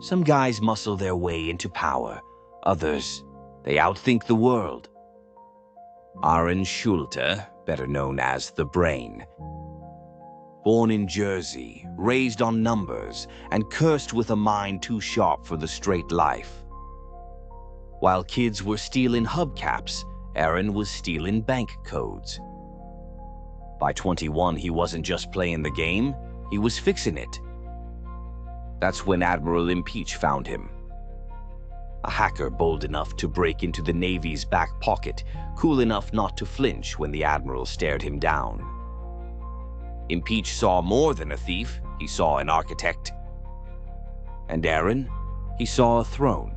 Some guys muscle their way into power. Others, they outthink the world. Aaron Schulte, better known as the Brain. Born in Jersey, raised on numbers, and cursed with a mind too sharp for the straight life. While kids were stealing hubcaps, Aaron was stealing bank codes. By 21, he wasn't just playing the game, he was fixing it. That's when Admiral Impeach found him. A hacker bold enough to break into the Navy's back pocket, cool enough not to flinch when the Admiral stared him down. Impeach saw more than a thief, he saw an architect. And Aaron, he saw a throne.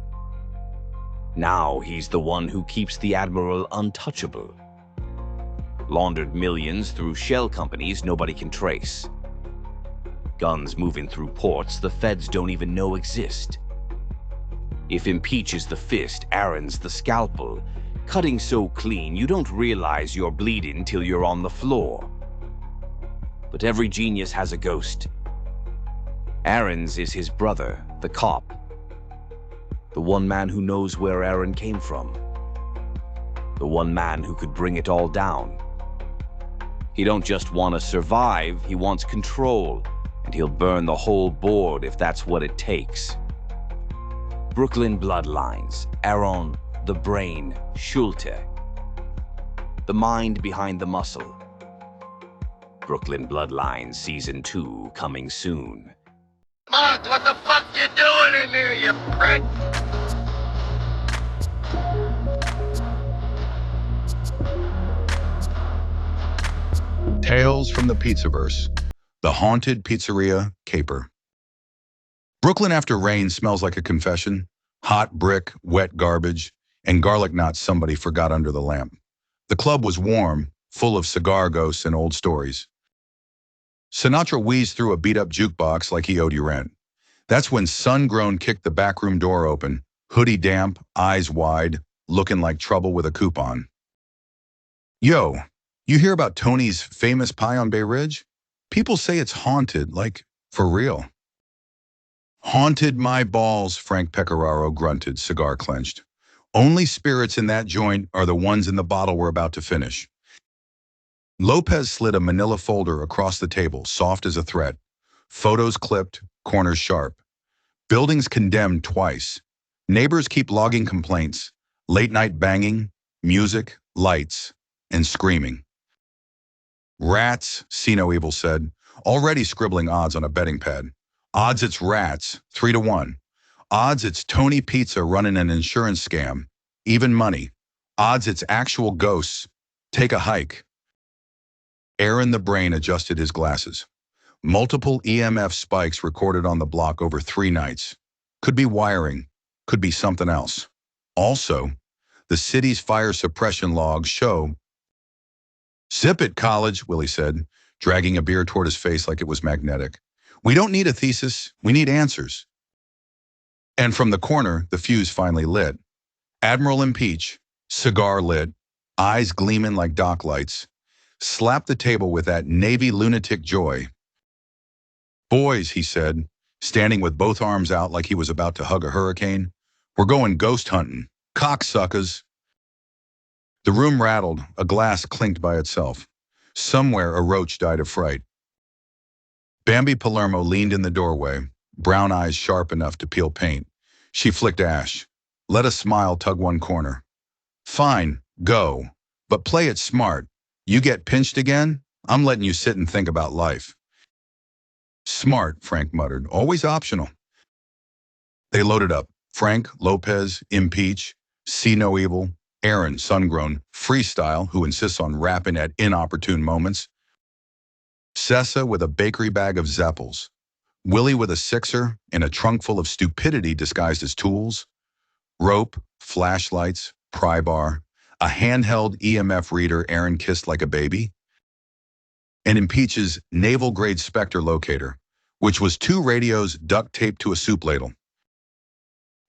Now he's the one who keeps the Admiral untouchable. Laundered millions through shell companies nobody can trace. Guns moving through ports the feds don't even know exist. If Impeach is the fist, Aaron's the scalpel, cutting so clean you don't realize you're bleeding till you're on the floor. But every genius has a ghost. Aaron's is his brother, the cop. The one man who knows where Aaron came from. The one man who could bring it all down. He don't just want to survive, he wants control, and he'll burn the whole board if that's what it takes. Brooklyn Bloodlines, Aaron, the Brain, Schulte. The mind behind the muscle. Brooklyn Bloodlines Season 2 coming soon. Mark, what the fuck you doing in there, you prick? Tales from the Pizzaverse. The Haunted Pizzeria Caper. Brooklyn after rain smells like a confession. Hot brick, wet garbage, and garlic knots somebody forgot under the lamp. The club was warm, full of cigar ghosts and old stories. Sinatra wheezed through a beat-up jukebox like he owed you rent. That's when Sun-Grown kicked the backroom door open, hoodie damp, eyes wide, looking like trouble with a coupon. Yo, you hear about Tony's famous pie on Bay Ridge? People say it's haunted, like, for real. Haunted my balls, Frank Pecoraro grunted, cigar clenched. Only spirits in that joint are the ones in the bottle we're about to finish. Lopez slid a manila folder across the table, soft as a thread. Photos clipped, corners sharp. Buildings condemned twice. Neighbors keep logging complaints. Late night banging, music, lights, and screaming. Rats, See No Evil said, already scribbling odds on a betting pad. Odds it's rats, 3-1. Odds it's Tony Pizza running an insurance scam, even money. Odds it's actual ghosts, take a hike. Aaron the Brain adjusted his glasses. Multiple EMF spikes recorded on the block over 3 nights. Could be wiring, could be something else. Also, the city's fire suppression logs show. Sip it, college, Willie said, dragging a beer toward his face like it was magnetic. We don't need a thesis, we need answers. And from the corner, the fuse finally lit. Admiral Impeach, cigar lit, eyes gleaming like dock lights, slapped the table with that Navy lunatic joy. Boys, he said, standing with both arms out like he was about to hug a hurricane, we're going ghost hunting. Cocksuckers. The room rattled, a glass clinked by itself. Somewhere a roach died of fright. Bambi Palermo leaned in the doorway, brown eyes sharp enough to peel paint. She flicked ash. Let a smile tug one corner. Fine, go, but play it smart. You get pinched again, I'm letting you sit and think about life. Smart, Frank muttered, always optional. They loaded up. Frank, Lopez, Impeach, See No Evil, Aaron, Sun-Grown, Freestyle, who insists on rapping at inopportune moments, Sessa with a bakery bag of Zeppels, Willie with a sixer and a trunk full of stupidity disguised as tools, rope, flashlights, pry bar, a handheld EMF reader Aaron kissed like a baby, and Impeach's naval-grade Spectre locator, which was 2 radios duct taped to a soup ladle.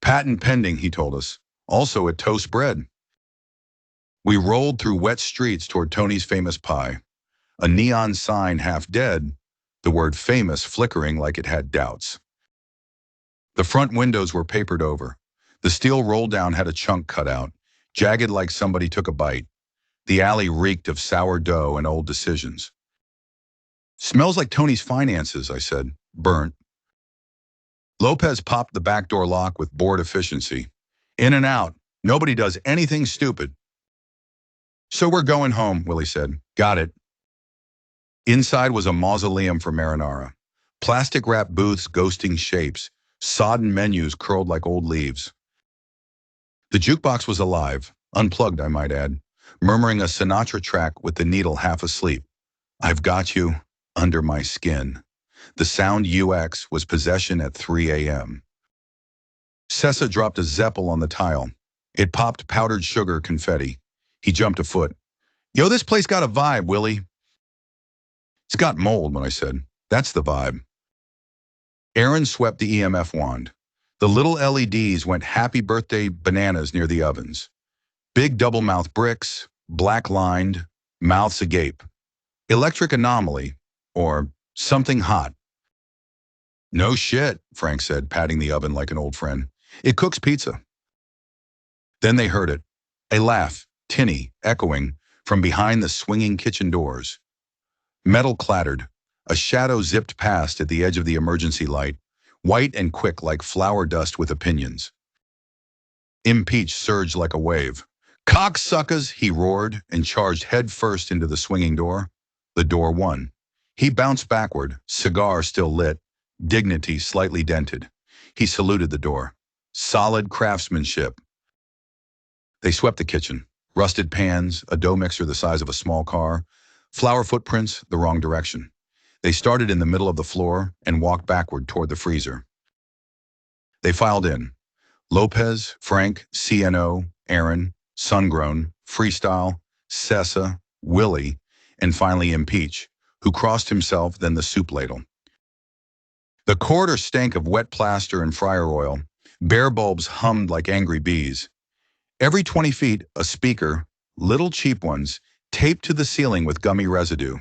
Patent pending, he told us, also at toast bread. We rolled through wet streets toward Tony's famous pie, a neon sign half dead, the word famous flickering like it had doubts. The front windows were papered over. The steel roll-down had a chunk cut out, jagged like somebody took a bite. The alley reeked of sourdough and old decisions. "Smells like Tony's finances," I said, burnt. Lopez popped the back door lock with bored efficiency. "In and out. Nobody does anything stupid." "So we're going home," Willie said. "Got it." Inside was a mausoleum for marinara. Plastic-wrapped booths ghosting shapes, sodden menus curled like old leaves. The jukebox was alive, unplugged I might add, murmuring a Sinatra track with the needle half asleep. "I've got you under my skin." The sound UX was possession at 3 a.m. Sessa dropped a Zeppel on the tile. It popped powdered sugar confetti. He jumped a foot. "Yo, this place got a vibe, Willie." "It's got mold," when I said. "That's the vibe." Aaron swept the EMF wand. The little LEDs went happy birthday bananas near the ovens. Big double-mouth bricks, black-lined, mouths agape. Electric anomaly, or something hot. "No shit," Frank said, patting the oven like an old friend. "It cooks pizza." Then they heard it. A laugh, tinny, echoing, from behind the swinging kitchen doors. Metal clattered. A shadow zipped past at the edge of the emergency light, white and quick like flour dust with opinions. Impeach surged like a wave. "Cocksuckers!" he roared and charged head first into the swinging door. The door won. He bounced backward, cigar still lit, dignity slightly dented. He saluted the door. Solid craftsmanship. They swept the kitchen. Rusted pans, a dough mixer the size of a small car, flour footprints the wrong direction. They started in the middle of the floor and walked backward toward the freezer. They filed in. Lopez, Frank, CNO, Aaron, Sungrown, Freestyle, Sessa, Willie, and finally Impeach, who crossed himself, then the soup ladle. The corridor stank of wet plaster and fryer oil. Bare bulbs hummed like angry bees. Every 20 feet, a speaker, little cheap ones, taped to the ceiling with gummy residue.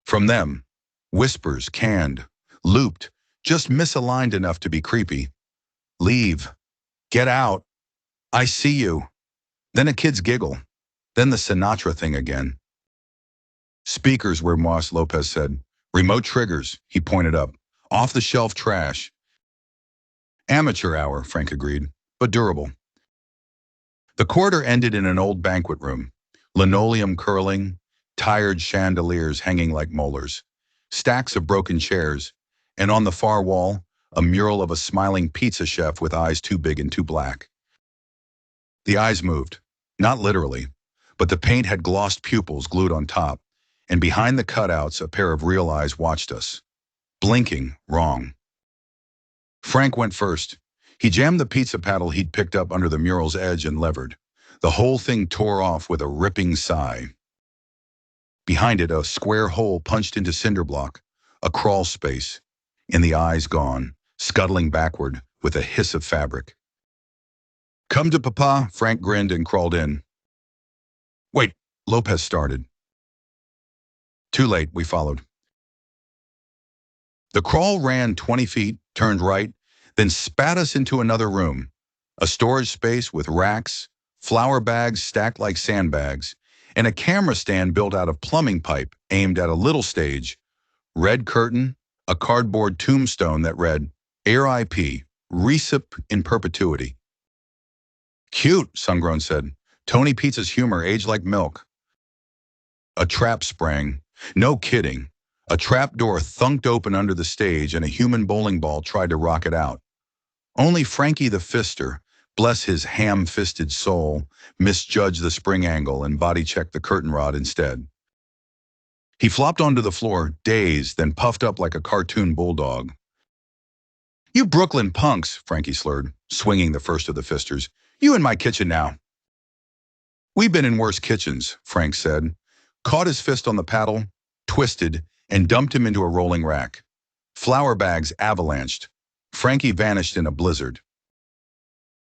From them, whispers canned, looped, just misaligned enough to be creepy. "Leave. Get out. I see you." Then a kid's giggle. Then the Sinatra thing again. "Speakers were Moss," Lopez said. "Remote triggers," he pointed up. "Off-the-shelf trash." "Amateur hour," Frank agreed, "but durable." The corridor ended in an old banquet room. Linoleum curling, tired chandeliers hanging like molars, stacks of broken chairs, and on the far wall, a mural of a smiling pizza chef with eyes too big and too black. The eyes moved, not literally, but the paint had glossed pupils glued on top, and behind the cutouts a pair of real eyes watched us. Blinking, wrong. Frank went first. He jammed the pizza paddle he'd picked up under the mural's edge and levered. The whole thing tore off with a ripping sigh. Behind it, a square hole punched into cinder block, a crawl space, and the eyes gone, scuttling backward with a hiss of fabric. "Come to Papa," Frank grinned and crawled in. "Wait," Lopez started. Too late, we followed. The crawl ran 20 feet, turned right, then spat us into another room, a storage space with racks, flour bags stacked like sandbags, and a camera stand built out of plumbing pipe aimed at a little stage, red curtain, a cardboard tombstone that read, "RIP, Recip in perpetuity." "Cute," Sungrown said. "Tony Pizza's humor aged like milk." A trap sprang. No kidding. A trap door thunked open under the stage and a human bowling ball tried to rock it out. Only Frankie the Fister, bless his ham-fisted soul, misjudged the spring angle and body-checked the curtain rod instead. He flopped onto the floor, dazed, then puffed up like a cartoon bulldog. "You Brooklyn punks," Frankie slurred, swinging the first of the Fisters. "You in my kitchen now." "We've been in worse kitchens," Frank said, caught his fist on the paddle, twisted, and dumped him into a rolling rack. Flour bags avalanched. Frankie vanished in a blizzard.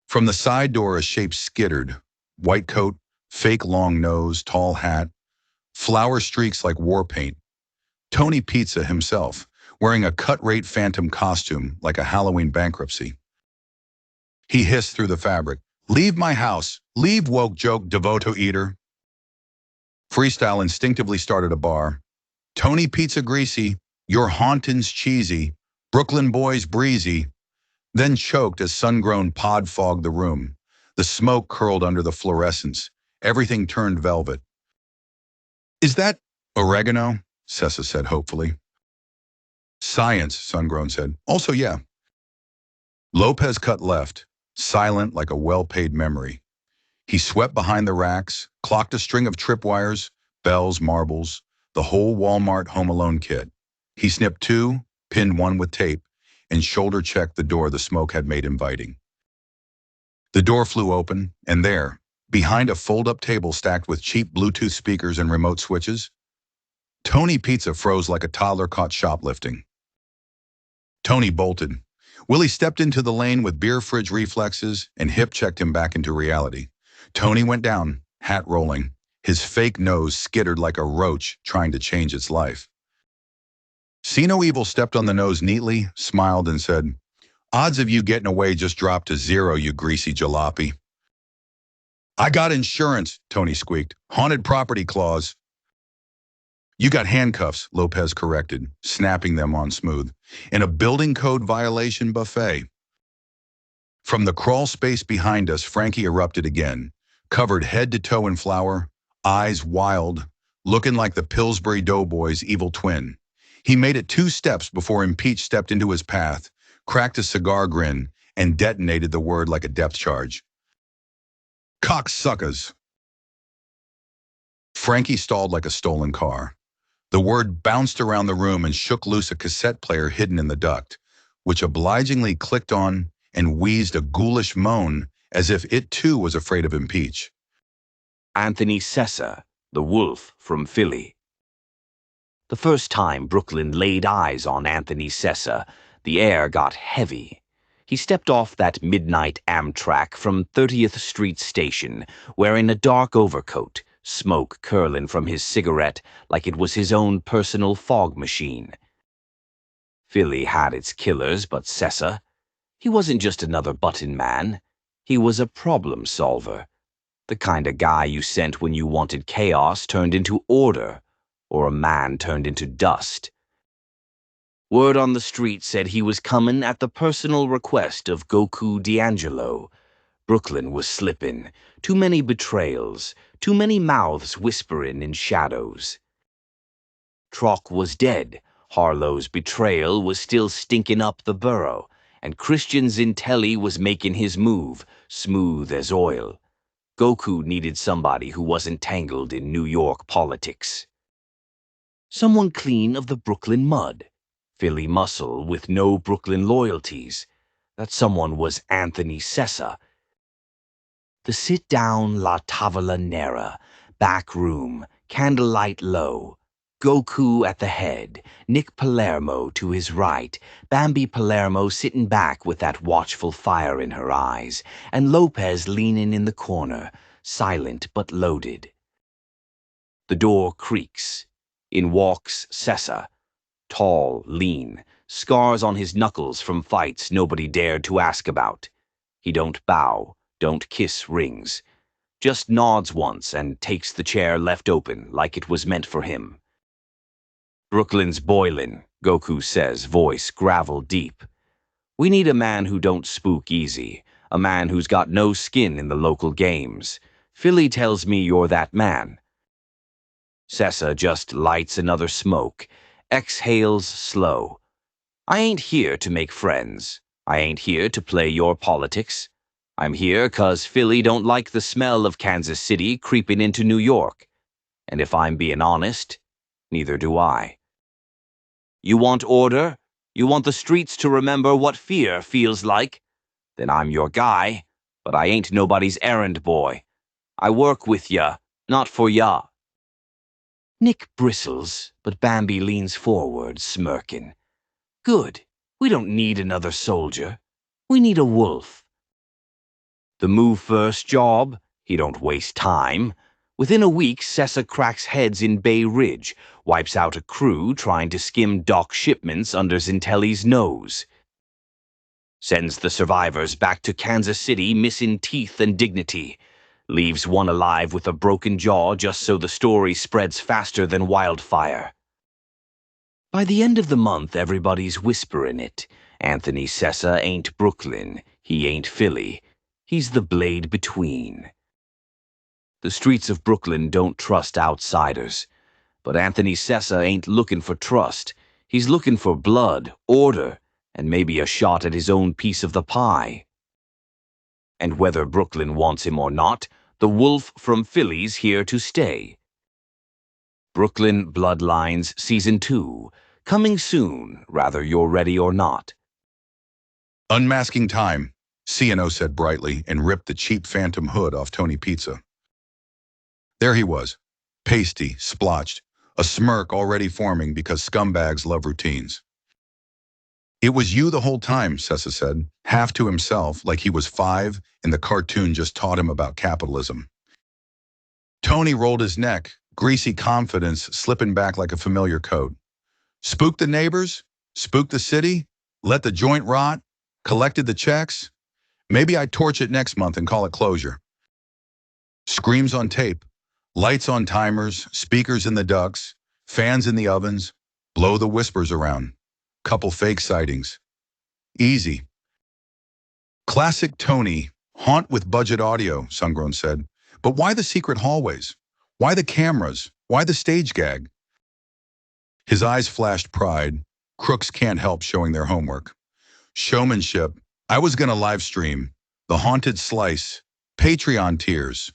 From the side door, a shape skittered. White coat, fake long nose, tall hat, flour streaks like war paint. Tony Pizza himself, wearing a cut-rate phantom costume like a Halloween bankruptcy. He hissed through the fabric, "Leave my house! Leave, woke joke devoto eater!" Freestyle instinctively started a bar. "Tony Pizza Greasy, your hauntins cheesy, Brooklyn boys breezy," then choked as sun-grown pod fogged the room. The smoke curled under the fluorescence. Everything turned velvet. "Is that oregano?" Sessa said hopefully. "Science," Sungrown said. "Also, yeah." Lopez cut left, silent like a well-paid memory. He swept behind the racks, clocked a string of tripwires, bells, marbles, the whole Walmart Home Alone kit. He snipped two, pinned one with tape, and shoulder-checked the door the smoke had made inviting. The door flew open, and there, behind a fold-up table stacked with cheap Bluetooth speakers and remote switches, Tony Pizza froze like a toddler caught shoplifting. Tony bolted. Willie stepped into the lane with beer fridge reflexes and hip-checked him back into reality. Tony went down, hat rolling. His fake nose skittered like a roach trying to change its life. See No Evil stepped on the nose neatly, smiled, and said, "Odds of you getting away just dropped to 0, you greasy jalopy." "I got insurance," Tony squeaked. "Haunted property clause." "You got handcuffs," Lopez corrected, snapping them on smooth, "in a building code violation buffet." From the crawl space behind us, Frankie erupted again, covered head to toe in flour, eyes wild, looking like the Pillsbury Doughboy's evil twin. He made it 2 steps before Impeach stepped into his path, cracked a cigar grin, and detonated the word like a depth charge. "Cocksuckers!" Frankie stalled like a stolen car. The word bounced around the room and shook loose a cassette player hidden in the duct, which obligingly clicked on and wheezed a ghoulish moan as if it too was afraid of Impeach. Anthony Sessa, the wolf from Philly. The first time Brooklyn laid eyes on Anthony Sessa, the air got heavy. He stepped off that midnight Amtrak from 30th Street Station, wearing a dark overcoat, smoke curling from his cigarette like it was his own personal fog machine. Philly had its killers, but Sessa, he wasn't just another button man. He was a problem solver. The kind of guy you sent when you wanted chaos turned into order, or a man turned into dust. Word on the street said he was coming at the personal request of Goku D'Angelo. Brooklyn was slipping. Too many betrayals. Too many mouths whispering in shadows. Trock was dead. Harlow's betrayal was still stinking up the borough, and Christian Zintelli was making his move, smooth as oil. Goku needed somebody who wasn't tangled in New York politics. Someone clean of the Brooklyn mud. Philly muscle with no Brooklyn loyalties. That someone was Anthony Sessa. The sit-down La Tavola Nera, back room, candlelight low. Goku at the head, Nick Palermo to his right, Bambi Palermo sitting back with that watchful fire in her eyes, and Lopez leaning in the corner, silent but loaded. The door creaks. In walks Sessa, tall, lean, scars on his knuckles from fights nobody dared to ask about. He don't bow, don't kiss rings, just nods once and takes the chair left open like it was meant for him. "Brooklyn's boilin'," Goku says, voice gravel deep. "We need a man who don't spook easy, a man who's got no skin in the local games. Philly tells me you're that man." Sessa just lights another smoke, exhales slow. "I ain't here to make friends. I ain't here to play your politics. I'm here 'cause Philly don't like the smell of Kansas City creeping into New York. And if I'm being honest, neither do I. You want order? You want the streets to remember what fear feels like? Then I'm your guy, but I ain't nobody's errand boy. I work with ya, not for ya." Nick bristles, but Bambi leans forward, smirking. "Good. We don't need another soldier. We need a wolf." The move first job, he don't waste time. Within a week, Sessa cracks heads in Bay Ridge, wipes out a crew trying to skim dock shipments under Zintelli's nose. Sends the survivors back to Kansas City missing teeth and dignity. Leaves one alive with a broken jaw just so the story spreads faster than wildfire. By the end of the month, everybody's whispering it. Anthony Sessa ain't Brooklyn. He ain't Philly. He's the blade between. The streets of Brooklyn don't trust outsiders. But Anthony Sessa ain't looking for trust. He's looking for blood, order, and maybe a shot at his own piece of the pie. And whether Brooklyn wants him or not, the wolf from Philly's here to stay. Brooklyn Bloodlines Season 2, coming soon, whether you're ready or not. Unmasking time, C&O said brightly and ripped the cheap phantom hood off Tony Pizza. There he was, pasty, splotched, a smirk already forming because scumbags love routines. It was you the whole time, Sessa said, half to himself like he was 5 and the cartoon just taught him about capitalism. Tony rolled his neck, greasy confidence slipping back like a familiar coat. Spooked the neighbors? Spooked the city? Let the joint rot? Collected the checks? Maybe I torch it next month and call it closure. Screams on tape, lights on timers, speakers in the ducts, fans in the ovens, blow the whispers around. Couple fake sightings. Easy. Classic Tony, haunt with budget audio, Sungrown said. But why the secret hallways? Why the cameras? Why the stage gag? His eyes flashed pride. Crooks can't help showing their homework. Showmanship. I was gonna live stream. The Haunted Slice. Patreon tiers.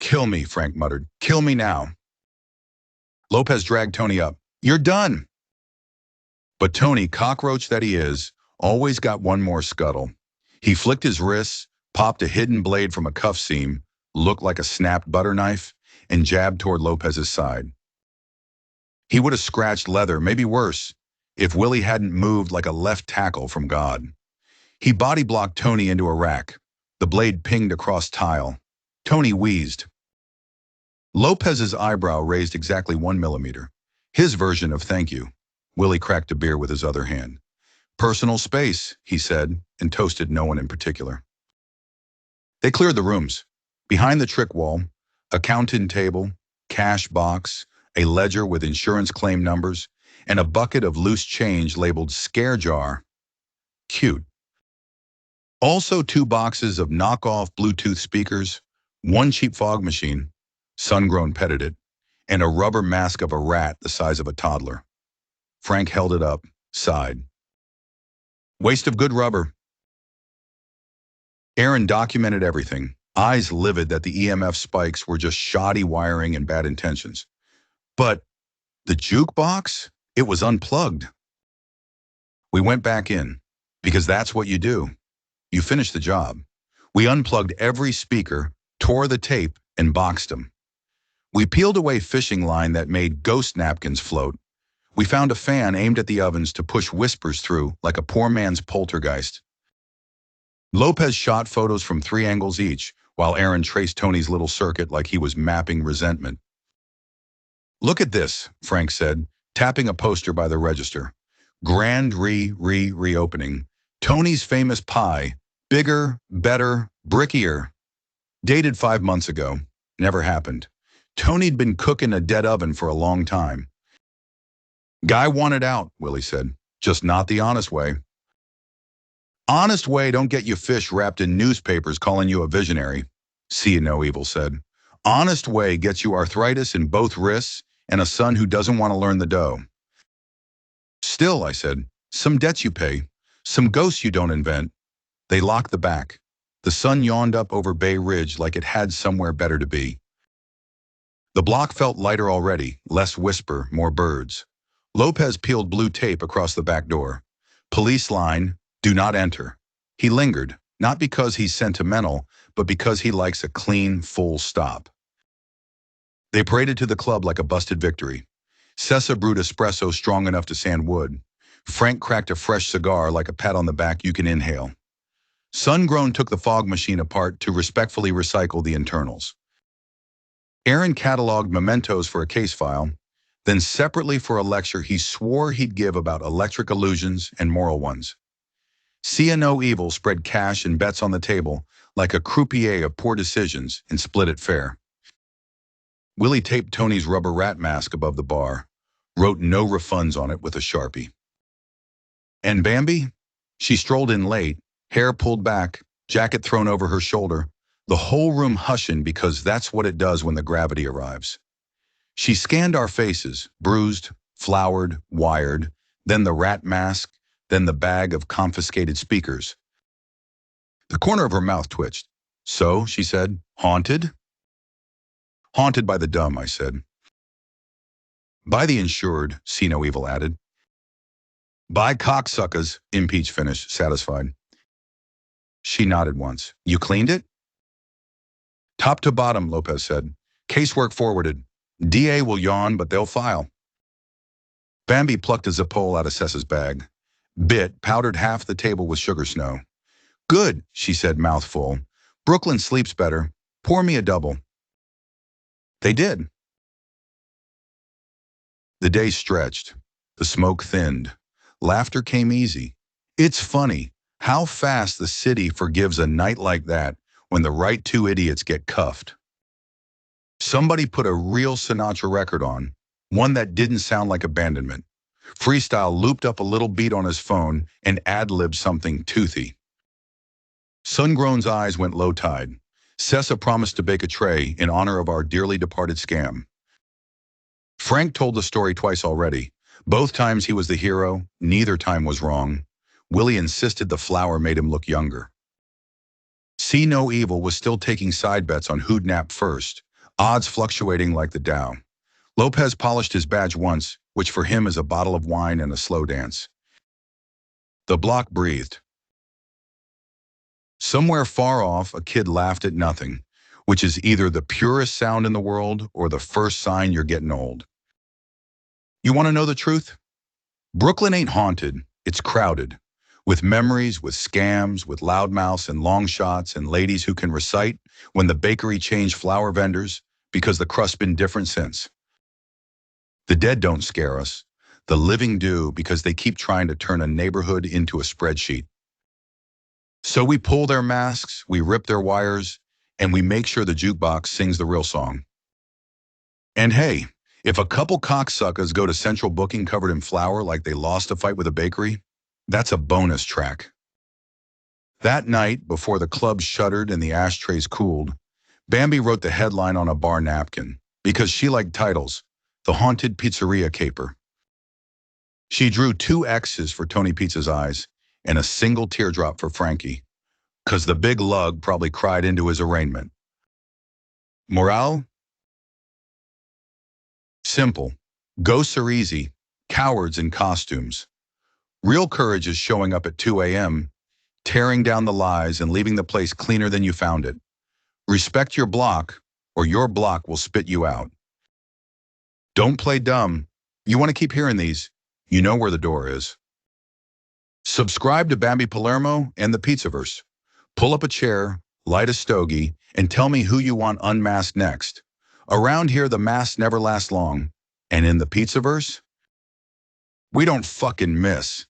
Kill me, Frank muttered. Kill me now. Lopez dragged Tony up. You're done. But Tony, cockroach that he is, always got one more scuttle. He flicked his wrists, popped a hidden blade from a cuff seam, looked like a snapped butter knife, and jabbed toward Lopez's side. He would have scratched leather, maybe worse, if Willie hadn't moved like a left tackle from God. He body-blocked Tony into a rack. The blade pinged across tile. Tony wheezed. Lopez's eyebrow raised exactly 1 millimeter. His version of thank you. Willie cracked a beer with his other hand. Personal space, he said, and toasted no one in particular. They cleared the rooms. Behind the trick wall, a counting table, cash box, a ledger with insurance claim numbers, and a bucket of loose change labeled scare jar. Cute. Also 2 boxes of knockoff Bluetooth speakers, 1 cheap fog machine, Sungrown petted it, and a rubber mask of a rat the size of a toddler. Frank held it up, sighed. Waste of good rubber. Aaron documented everything, eyes livid that the EMF spikes were just shoddy wiring and bad intentions. But the jukebox? It was unplugged. We went back in, because that's what you do. You finish the job. We unplugged every speaker, tore the tape, and boxed them. We peeled away fishing line that made ghost napkins float. We found a fan aimed at the ovens to push whispers through like a poor man's poltergeist. Lopez shot photos from 3 angles each, while Aaron traced Tony's little circuit like he was mapping resentment. Look at this, Frank said, tapping a poster by the register. Grand reopening. Tony's famous pie. Bigger, better, brickier. Dated 5 months ago. Never happened. Tony'd been cooking a dead oven for a long time. Guy wanted out, Willie said. Just not the honest way. Honest way don't get you fish wrapped in newspapers calling you a visionary, See No Evil said. Honest way gets you arthritis in both wrists and a son who doesn't want to learn the dough. Still, I said, some debts you pay, some ghosts you don't invent. They locked the back. The sun yawned up over Bay Ridge like it had somewhere better to be. The block felt lighter already, less whisper, more birds. Lopez peeled blue tape across the back door. Police line, do not enter. He lingered, not because he's sentimental, but because he likes a clean, full stop. They paraded to the club like a busted victory. Sessa brewed espresso strong enough to sand wood. Frank cracked a fresh cigar like a pat on the back you can inhale. Sungrown took the fog machine apart to respectfully recycle the internals. Aaron cataloged mementos for a case file, then separately for a lecture he swore he'd give about electric illusions and moral ones. See No Evil spread cash and bets on the table like a croupier of poor decisions and split it fair. Willie taped Tony's rubber rat mask above the bar, wrote no refunds on it with a Sharpie. And Bambi? She strolled in late, hair pulled back, jacket thrown over her shoulder, the whole room hushing because that's what it does when the gravity arrives. She scanned our faces, bruised, floured, wired, then the rat mask, then the bag of confiscated speakers. The corner of her mouth twitched. So, she said, haunted? Haunted by the dumb, I said. By the insured, See No Evil added. By cocksuckers, Impeach finished, satisfied. She nodded once. You cleaned it? Top to bottom, Lopez said. Casework forwarded. DA will yawn, but they'll file. Bambi plucked a Zapole out of Sessa's bag. Bit, powdered half the table with sugar snow. Good, she said, mouthful. Brooklyn sleeps better. Pour me a double. They did. The day stretched. The smoke thinned. Laughter came easy. It's funny how fast the city forgives a night like that when the right two idiots get cuffed. Somebody put a real Sinatra record on, one that didn't sound like abandonment. Freestyle looped up a little beat on his phone and ad-libbed something toothy. Sungrown's eyes went low-tide. Sessa promised to bake a tray in honor of our dearly departed scam. Frank told the story twice already. Both times he was the hero, neither time was wrong. Willie insisted the flower made him look younger. See No Evil was still taking side bets on who'd nap first, odds fluctuating like the Dow. Lopez polished his badge once, which for him is a bottle of wine and a slow dance. The block breathed. Somewhere far off, a kid laughed at nothing, which is either the purest sound in the world or the first sign you're getting old. You want to know the truth? Brooklyn ain't haunted, it's crowded. With memories, with scams, with loudmouths and long shots and ladies who can recite when the bakery changed flour vendors because the crust's been different since. The dead don't scare us. The living do because they keep trying to turn a neighborhood into a spreadsheet. So we pull their masks, we rip their wires, and we make sure the jukebox sings the real song. And hey, if a couple cocksuckers go to central booking covered in flour like they lost a fight with a bakery, that's a bonus track. That night, before the club shuttered and the ashtrays cooled, Bambi wrote the headline on a bar napkin because she liked titles, The Haunted Pizzeria Caper. She drew 2 X's for Tony Pizza's eyes and a single teardrop for Frankie, because the big lug probably cried into his arraignment. Morale? Simple. Ghosts are easy, cowards in costumes. Real courage is showing up at 2 a.m., tearing down the lies and leaving the place cleaner than you found it. Respect your block, or your block will spit you out. Don't play dumb. You want to keep hearing these. You know where the door is. Subscribe to Bambi Palermo and the Pizzaverse. Pull up a chair, light a stogie, and tell me who you want unmasked next. Around here, the masks never last long. And in the Pizzaverse, we don't fucking miss.